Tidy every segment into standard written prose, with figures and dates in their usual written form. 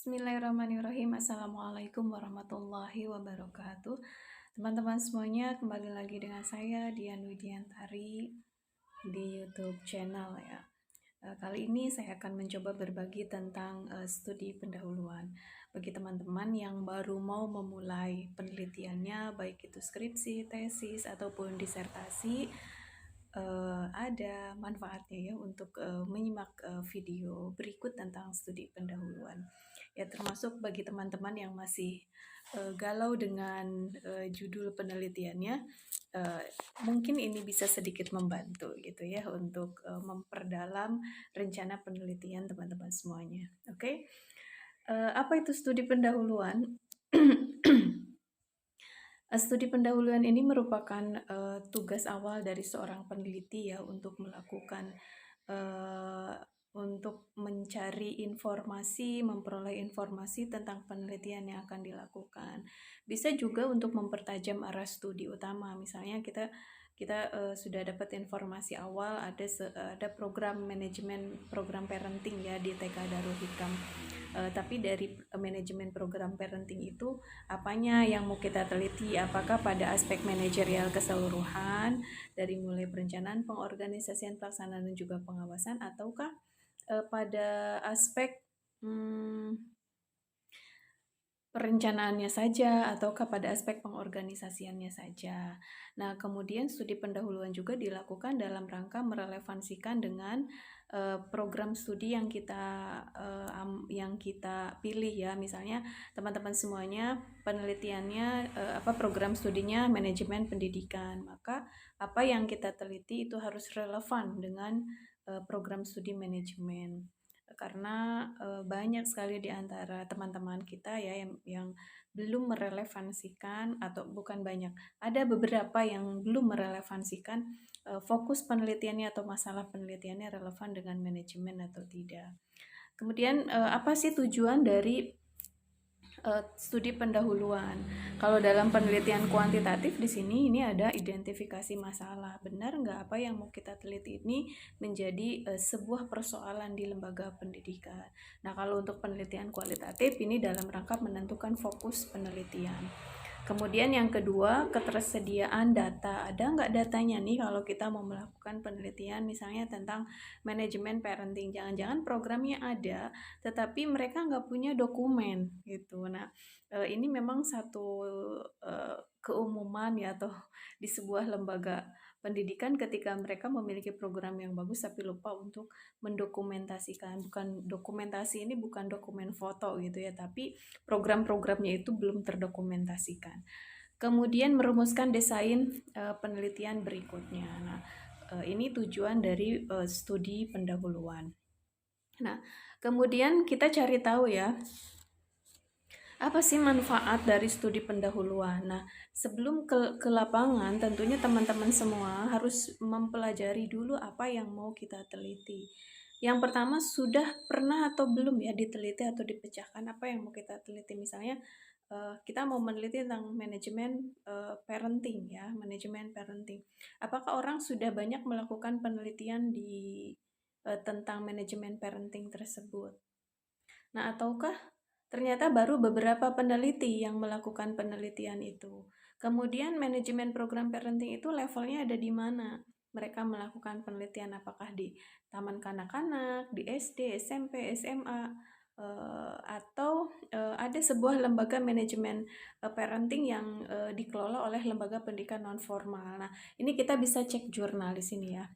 Bismillahirrahmanirrahim. Assalamualaikum warahmatullahi wabarakatuh. Teman-teman semuanya, kembali lagi dengan saya Dian Widiantari di YouTube channel ya. Kali ini saya akan mencoba berbagi tentang studi pendahuluan. Bagi teman-teman yang baru mau memulai penelitiannya, baik itu skripsi, tesis, ataupun disertasi, ada manfaatnya ya untuk menyimak video berikut tentang studi pendahuluan. Ya, termasuk bagi teman-teman yang masih galau dengan judul penelitiannya, mungkin ini bisa sedikit membantu gitu ya untuk memperdalam rencana penelitian teman-teman semuanya. Oke. Apa itu studi pendahuluan? Studi pendahuluan ini merupakan tugas awal dari seorang peneliti ya untuk melakukan untuk mencari informasi, memperoleh informasi tentang penelitian yang akan dilakukan. Bisa juga untuk mempertajam arah studi utama. Misalnya kita sudah dapat informasi awal ada program manajemen program parenting ya di TK Darul Hikam. Tapi dari manajemen program parenting itu apanya yang mau kita teliti, apakah pada aspek manajerial keseluruhan dari mulai perencanaan, pengorganisasian, pelaksanaan dan juga pengawasan, ataukah pada aspek perencanaannya saja ataukah pada aspek pengorganisasiannya saja. Nah, kemudian studi pendahuluan juga dilakukan dalam rangka merelevansikan dengan program studi yang kita pilih ya. Misalnya teman-teman semuanya penelitiannya program studinya manajemen pendidikan, maka apa yang kita teliti itu harus relevan dengan program studi manajemen. Karena banyak sekali di antara teman-teman kita ya yang belum merelevansikan, atau bukan banyak, ada beberapa yang belum merelevansikan fokus penelitiannya atau masalah penelitiannya relevan dengan manajemen atau tidak. Kemudian apa sih tujuan dari studi pendahuluan? Kalau dalam penelitian kuantitatif di sini ini ada identifikasi masalah. Benar nggak apa yang mau kita teliti ini menjadi sebuah persoalan di lembaga pendidikan. Nah, kalau untuk penelitian kualitatif ini dalam rangka menentukan fokus penelitian. Kemudian yang kedua, ketersediaan data. Ada nggak datanya nih kalau kita mau melakukan penelitian misalnya tentang manajemen parenting. Jangan-jangan programnya ada, tetapi mereka nggak punya dokumen gitu. Nah, ini memang satu keumuman ya, atau di sebuah lembaga pendidikan ketika mereka memiliki program yang bagus tapi lupa untuk mendokumentasikan. Bukan dokumentasi ini bukan dokumen foto gitu ya, tapi program-programnya itu belum terdokumentasikan. Kemudian merumuskan desain penelitian berikutnya. Nah, ini tujuan dari studi pendahuluan. Nah, kemudian kita cari tahu ya, apa sih manfaat dari studi pendahuluan? Nah, sebelum ke lapangan, tentunya teman-teman semua harus mempelajari dulu apa yang mau kita teliti. Yang pertama, sudah pernah atau belum ya diteliti atau dipecahkan apa yang mau kita teliti. Misalnya, kita mau meneliti tentang manajemen parenting ya, manajemen parenting. Apakah orang sudah banyak melakukan penelitian tentang manajemen parenting tersebut? Nah, ataukah ternyata baru beberapa peneliti yang melakukan penelitian itu. Kemudian manajemen program parenting itu levelnya ada di mana? Mereka melakukan penelitian apakah di taman kanak-kanak, di SD, SMP, SMA, atau ada sebuah lembaga manajemen parenting yang dikelola oleh lembaga pendidikan non formal. Nah, ini kita bisa cek jurnal di sini ya.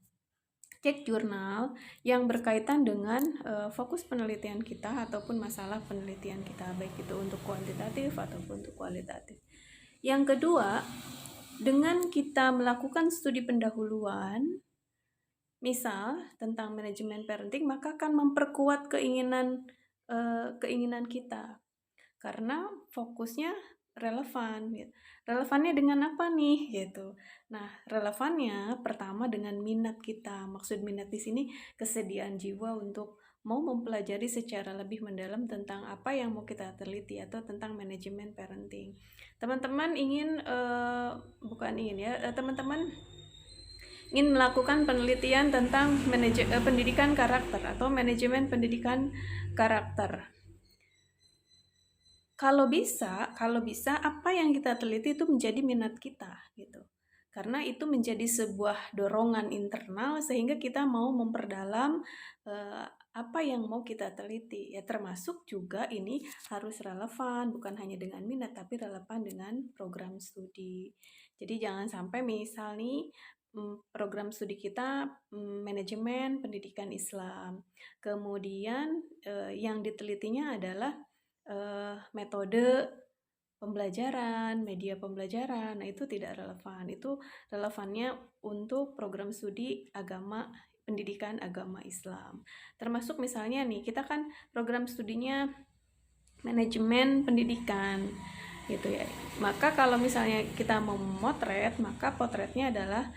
Cek jurnal yang berkaitan dengan fokus penelitian kita ataupun masalah penelitian kita, baik itu untuk kuantitatif ataupun untuk kualitatif. Yang kedua, dengan kita melakukan studi pendahuluan, misal tentang manajemen parenting, maka akan memperkuat keinginan kita, karena fokusnya relevan gitu. Relevannya dengan apa nih gitu. Nah, relevannya pertama dengan minat kita. Maksud minat di sini kesediaan jiwa untuk mau mempelajari secara lebih mendalam tentang apa yang mau kita teliti atau tentang manajemen parenting. Teman-teman teman-teman ingin melakukan penelitian tentang pendidikan karakter atau manajemen pendidikan karakter. kalau bisa apa yang kita teliti itu menjadi minat kita gitu. Karena itu menjadi sebuah dorongan internal sehingga kita mau memperdalam apa yang mau kita teliti. Ya termasuk juga ini harus relevan bukan hanya dengan minat tapi relevan dengan program studi. Jadi jangan sampai misal nih program studi kita manajemen pendidikan Islam. Kemudian yang ditelitinya adalah metode pembelajaran, media pembelajaran. Nah, itu tidak relevan. Itu relevannya untuk program studi agama, pendidikan agama Islam. Termasuk misalnya nih, kita kan program studinya manajemen pendidikan gitu ya. Maka kalau misalnya kita mau memotret, maka potretnya adalah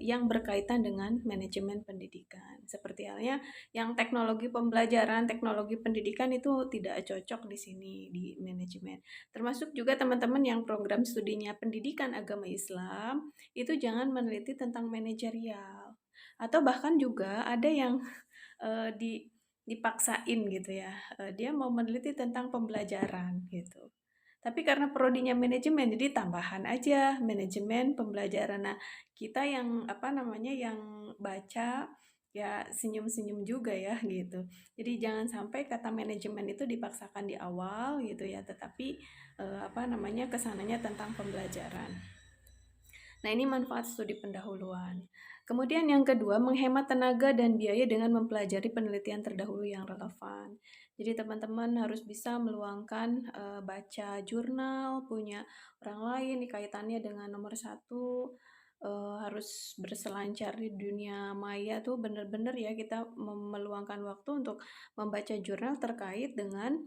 yang berkaitan dengan manajemen pendidikan. Seperti halnya yang teknologi pembelajaran, teknologi pendidikan itu tidak cocok di sini di manajemen. Termasuk juga teman-teman yang program studinya pendidikan agama Islam, itu jangan meneliti tentang manajerial. Atau bahkan juga ada yang dipaksain gitu ya. Dia mau meneliti tentang pembelajaran gitu. Tapi karena prodinya manajemen, jadi tambahan aja manajemen pembelajaran. Nah, kita yang yang baca ya senyum-senyum juga ya gitu. Jadi jangan sampai kata manajemen itu dipaksakan di awal gitu ya, tetapi kesananya tentang pembelajaran. Nah, ini manfaat studi pendahuluan. Kemudian yang kedua, menghemat tenaga dan biaya dengan mempelajari penelitian terdahulu yang relevan. Jadi teman-teman harus bisa meluangkan baca jurnal punya orang lain kaitannya dengan nomor satu, harus berselancar di dunia maya tuh benar-benar ya kita meluangkan waktu untuk membaca jurnal terkait dengan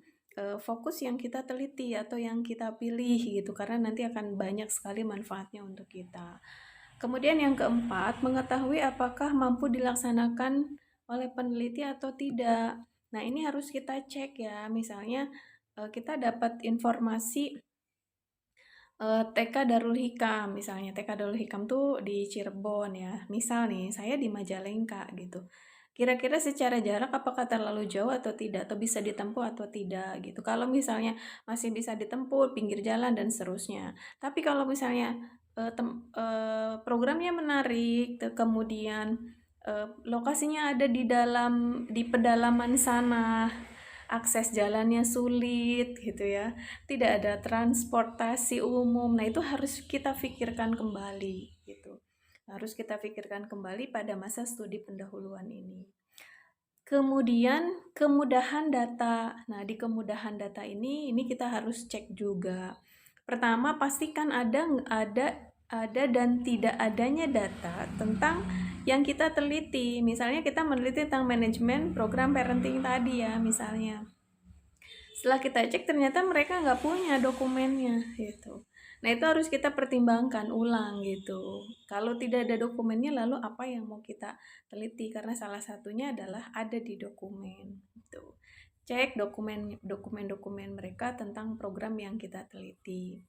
fokus yang kita teliti atau yang kita pilih gitu, karena nanti akan banyak sekali manfaatnya untuk kita. Kemudian yang keempat, mengetahui apakah mampu dilaksanakan oleh peneliti atau tidak. Nah, ini harus kita cek ya. Misalnya kita dapat informasi TK Darul Hikam, misalnya TK Darul Hikam tuh di Cirebon ya. Misal nih, saya di Majalengka gitu. Kira-kira secara jarak apakah terlalu jauh atau tidak, atau bisa ditempuh atau tidak gitu. Kalau misalnya masih bisa ditempuh, pinggir jalan dan seterusnya. Tapi kalau misalnya programnya menarik, kemudian lokasinya ada di pedalaman sana, akses jalannya sulit gitu ya, tidak ada transportasi umum. Nah, itu harus kita pikirkan kembali gitu. Harus kita pikirkan kembali pada masa studi pendahuluan ini. Kemudian kemudahan data. Nah, di kemudahan data ini kita harus cek juga. Pertama, pastikan ada dan tidak adanya data tentang yang kita teliti. Misalnya kita meneliti tentang manajemen program parenting tadi ya, misalnya. Setelah kita cek ternyata mereka nggak punya dokumennya gitu. Nah, itu harus kita pertimbangkan ulang gitu. Kalau tidak ada dokumennya, lalu apa yang mau kita teliti? Karena salah satunya adalah ada di dokumen gitu. Cek dokumen mereka tentang program yang kita teliti.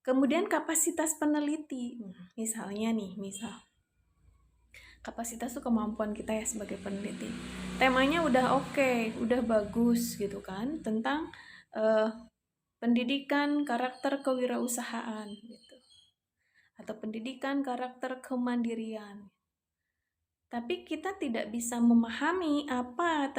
Kemudian kapasitas peneliti. Misalnya nih, kapasitas itu kemampuan kita ya sebagai peneliti. Temanya udah oke, udah bagus gitu kan, tentang pendidikan karakter kewirausahaan gitu. Atau pendidikan karakter kemandirian. Tapi kita tidak bisa memahami apa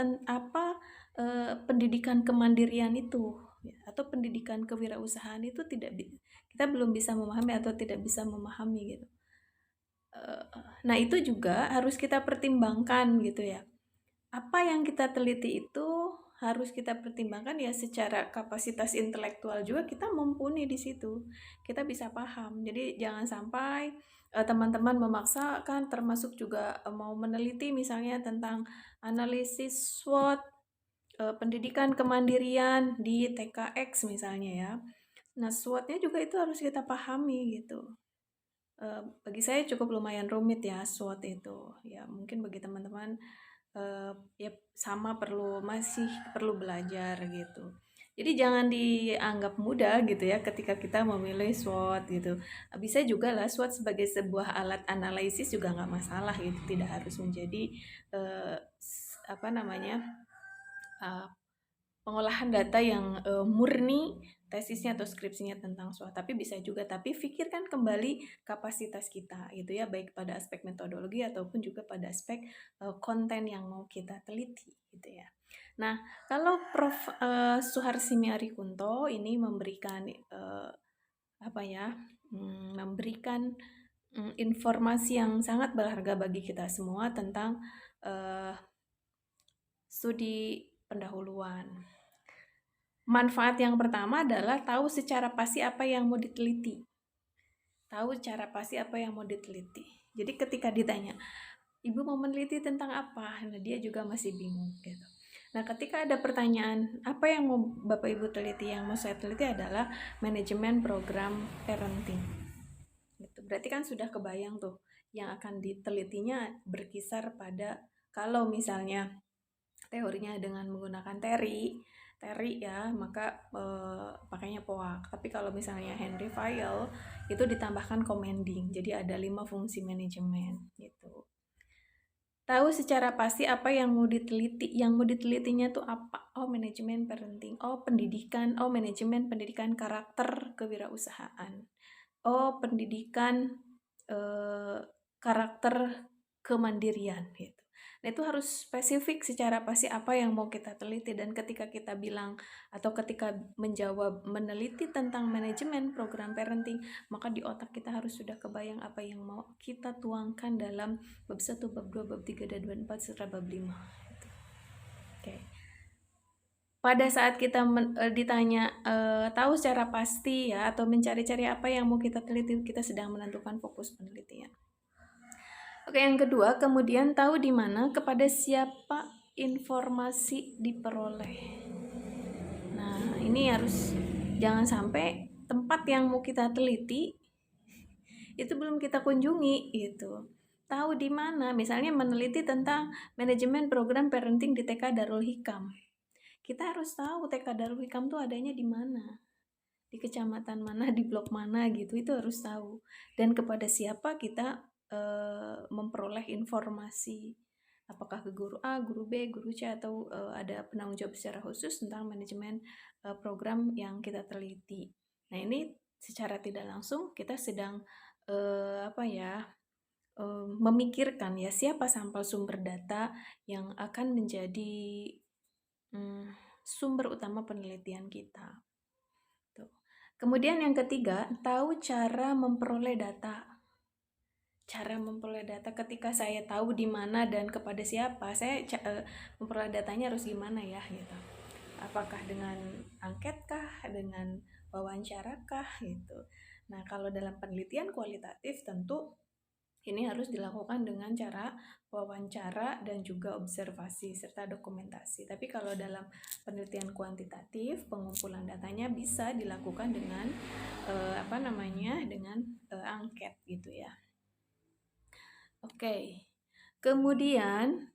pendidikan kemandirian itu ya, atau pendidikan kewirausahaan itu kita belum bisa memahami atau tidak bisa memahami gitu. Nah, itu juga harus kita pertimbangkan gitu ya. Apa yang kita teliti itu harus kita pertimbangkan ya, secara kapasitas intelektual juga kita mumpuni di situ. Kita bisa paham. Jadi jangan sampai teman-teman memaksakan, termasuk juga mau meneliti misalnya tentang analisis SWOT pendidikan kemandirian di TKX misalnya ya. Nah, SWOT-nya juga itu harus kita pahami gitu. Bagi saya cukup lumayan rumit ya SWOT itu. Ya, mungkin bagi teman-teman ya sama masih perlu belajar gitu. Jadi jangan dianggap mudah gitu ya ketika kita memilih SWOT gitu. Bisa juga lah SWOT sebagai sebuah alat analisis juga nggak masalah gitu. Tidak harus menjadi uh, pengolahan data yang murni tesisnya atau skripsinya tentang SWOT, tapi bisa juga. Tapi pikirkan kembali kapasitas kita gitu ya, baik pada aspek metodologi ataupun juga pada aspek konten yang mau kita teliti gitu ya. Nah, kalau Prof Suharsimi Arikunto ini memberikan memberikan informasi yang sangat berharga bagi kita semua tentang studi pendahuluan. Manfaat yang pertama adalah tahu secara pasti apa yang mau diteliti. Tahu cara pasti apa yang mau diteliti. Jadi ketika ditanya, Ibu mau meneliti tentang apa? Nah, dia juga masih bingung gitu. Nah, ketika ada pertanyaan, apa yang mau Bapak Ibu teliti? Yang mau saya teliti adalah manajemen program parenting. Gitu. Berarti kan sudah kebayang tuh yang akan ditelitinya berkisar pada, kalau misalnya teorinya dengan menggunakan TERI ya, maka pakainya POAK. Tapi kalau misalnya Henry Fayol itu ditambahkan commanding. Jadi ada 5 fungsi manajemen gitu. Tahu secara pasti apa yang mau diteliti. Yang mau ditelitinya tuh apa? Oh, manajemen parenting. Oh, pendidikan. Oh, manajemen pendidikan karakter kewirausahaan. Oh, pendidikan karakter kemandirian gitu. Nah, itu harus spesifik secara pasti apa yang mau kita teliti, dan ketika kita bilang atau ketika menjawab meneliti tentang manajemen program parenting, maka di otak kita harus sudah kebayang apa yang mau kita tuangkan dalam bab 1, bab 2, bab 3, dan bab 4 serta bab 5 gitu. Oke. Pada saat kita ditanya tahu secara pasti ya, atau mencari-cari apa yang mau kita teliti, kita sedang menentukan fokus penelitian. Oke, yang kedua, kemudian tahu di mana, kepada siapa informasi diperoleh. Nah, ini harus jangan sampai tempat yang mau kita teliti itu belum kita kunjungi gitu. Tahu di mana, misalnya meneliti tentang manajemen program parenting di TK Darul Hikam. Kita harus tahu TK Darul Hikam tuh adanya di mana, di kecamatan mana, di blok mana gitu, itu harus tahu. Dan kepada siapa kita memperoleh informasi, apakah ke guru A, guru B, guru C, atau ada penanggung jawab secara khusus tentang manajemen program yang kita teliti. Nah, ini secara tidak langsung kita sedang memikirkan ya siapa sampel sumber data yang akan menjadi sumber utama penelitian kita. Tuh. Kemudian yang ketiga, tahu cara memperoleh data. Cara memperoleh data, ketika saya tahu di mana dan kepada siapa, saya memperoleh datanya harus gimana ya gitu. Apakah dengan angket kah, dengan wawancara kah gitu. Nah, kalau dalam penelitian kualitatif tentu ini harus dilakukan dengan cara wawancara dan juga observasi serta dokumentasi. Tapi kalau dalam penelitian kuantitatif, pengumpulan datanya bisa dilakukan dengan angket gitu ya. Oke. Kemudian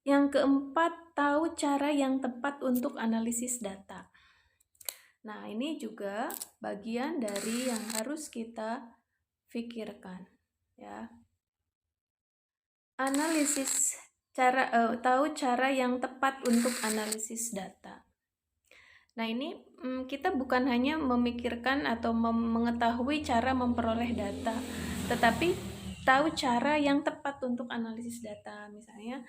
yang keempat, tahu cara yang tepat untuk analisis data. Nah, ini juga bagian dari yang harus kita pikirkan ya. Analisis tahu cara yang tepat untuk analisis data. Nah, ini kita bukan hanya memikirkan atau mengetahui cara memperoleh data, tetapi tahu cara yang tepat untuk analisis data. Misalnya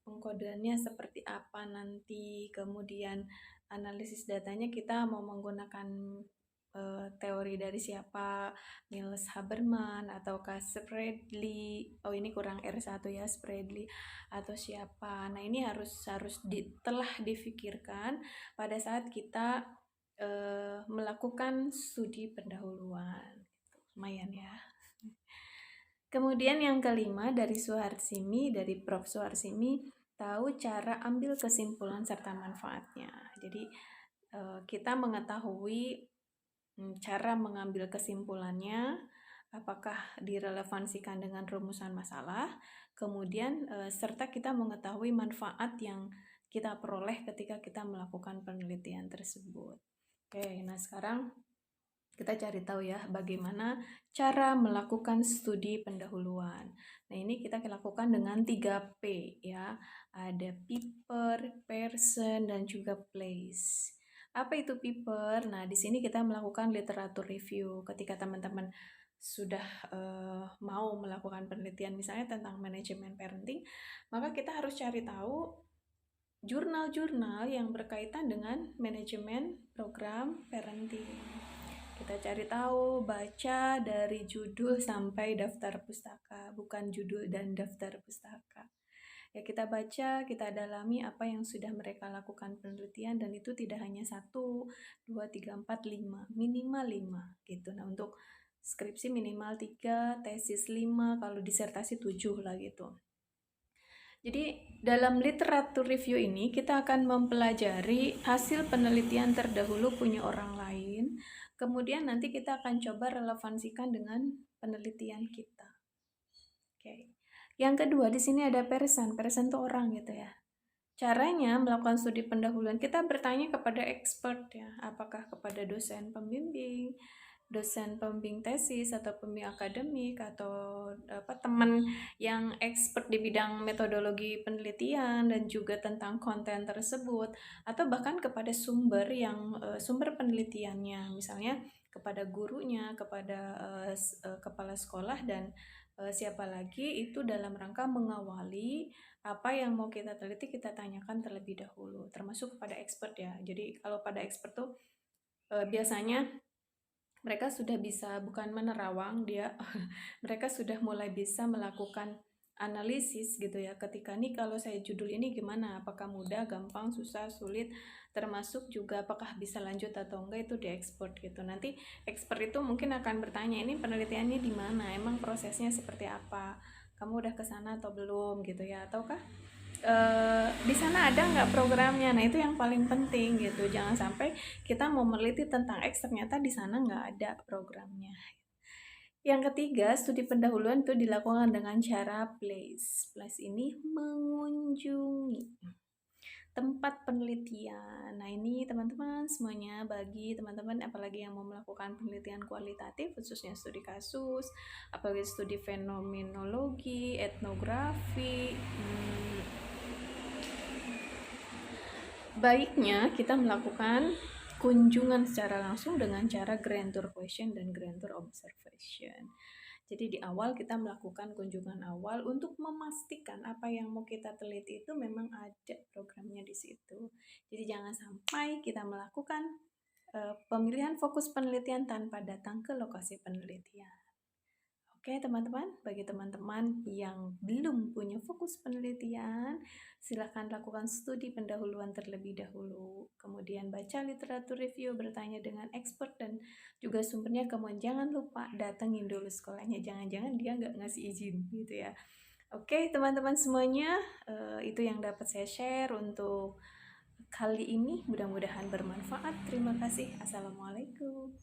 pengkodeannya seperti apa nanti, kemudian analisis datanya kita mau menggunakan teori dari siapa, Niels Haberman ataukah Spradley. Oh, ini kurang R1 ya, Spradley atau siapa. Nah, ini harus telah difikirkan pada saat kita melakukan studi pendahuluan. Lumayan ya. Kemudian yang kelima dari Prof. Suharsimi, tahu cara ambil kesimpulan serta manfaatnya. Jadi kita mengetahui cara mengambil kesimpulannya, apakah direlevansikan dengan rumusan masalah, kemudian serta kita mengetahui manfaat yang kita peroleh ketika kita melakukan penelitian tersebut. Oke, nah sekarang kita cari tahu ya bagaimana cara melakukan studi pendahuluan. Nah, ini kita lakukan dengan 3P ya. Ada paper, pair, person, dan juga place. Apa itu paper? Nah, di sini kita melakukan literatur review. Ketika teman-teman sudah mau melakukan penelitian misalnya tentang manajemen parenting, maka kita harus cari tahu jurnal-jurnal yang berkaitan dengan manajemen program parenting. Kita cari tahu, baca dari judul sampai daftar pustaka, bukan judul dan daftar pustaka. Ya, kita baca, kita dalami apa yang sudah mereka lakukan penelitian, dan itu tidak hanya 1, 2, 3, 4, 5, minimal 5 gitu. Nah, untuk skripsi minimal 3, tesis 5, kalau disertasi 7 lah gitu. Jadi dalam literatur review ini kita akan mempelajari hasil penelitian terdahulu punya orang lain, kemudian nanti kita akan coba relevansikan dengan penelitian kita. Oke. Yang kedua di sini ada person. Person itu orang gitu ya. Caranya melakukan studi pendahuluan, kita bertanya kepada expert ya, apakah kepada dosen pembimbing, dosen pembimbing tesis atau pembimbing akademik, atau teman yang expert di bidang metodologi penelitian dan juga tentang konten tersebut, atau bahkan kepada sumber yang sumber penelitiannya, misalnya kepada gurunya, kepada kepala sekolah, dan siapa lagi, itu dalam rangka mengawali apa yang mau kita teliti, kita tanyakan terlebih dahulu, termasuk kepada expert ya. Jadi kalau pada expert tuh biasanya mereka sudah bisa, bukan menerawang dia, mereka sudah mulai bisa melakukan analisis gitu ya. Ketika nih kalau saya judul ini gimana, apakah mudah, gampang, susah, sulit, termasuk juga apakah bisa lanjut atau enggak, itu di expert gitu. Nanti expert itu mungkin akan bertanya, ini penelitiannya di mana, emang prosesnya seperti apa, kamu udah ke sana atau belum gitu ya, ataukah di sana ada nggak programnya. Nah, itu yang paling penting gitu, jangan sampai kita mau meneliti tentang X ternyata di sana nggak ada programnya. Yang ketiga, studi pendahuluan itu dilakukan dengan cara place. Place ini mengunjungi tempat penelitian. Nah, ini teman-teman semuanya, bagi teman-teman apalagi yang mau melakukan penelitian kualitatif, khususnya studi kasus, apalagi studi fenomenologi, etnografi, baiknya kita melakukan kunjungan secara langsung dengan cara grand tour question dan grand tour observation. Jadi di awal kita melakukan kunjungan awal untuk memastikan apa yang mau kita teliti itu memang ada programnya di situ. Jadi jangan sampai kita melakukan pemilihan fokus penelitian tanpa datang ke lokasi penelitian. Oke teman-teman, bagi teman-teman yang belum punya fokus penelitian, silakan lakukan studi pendahuluan terlebih dahulu. Kemudian baca literatur review, bertanya dengan expert dan juga sumbernya. Kemudian jangan lupa datengin dulu sekolahnya, jangan-jangan dia nggak ngasih izin gitu ya. Oke teman-teman semuanya, itu yang dapat saya share untuk kali ini. Mudah-mudahan bermanfaat. Terima kasih. Assalamualaikum.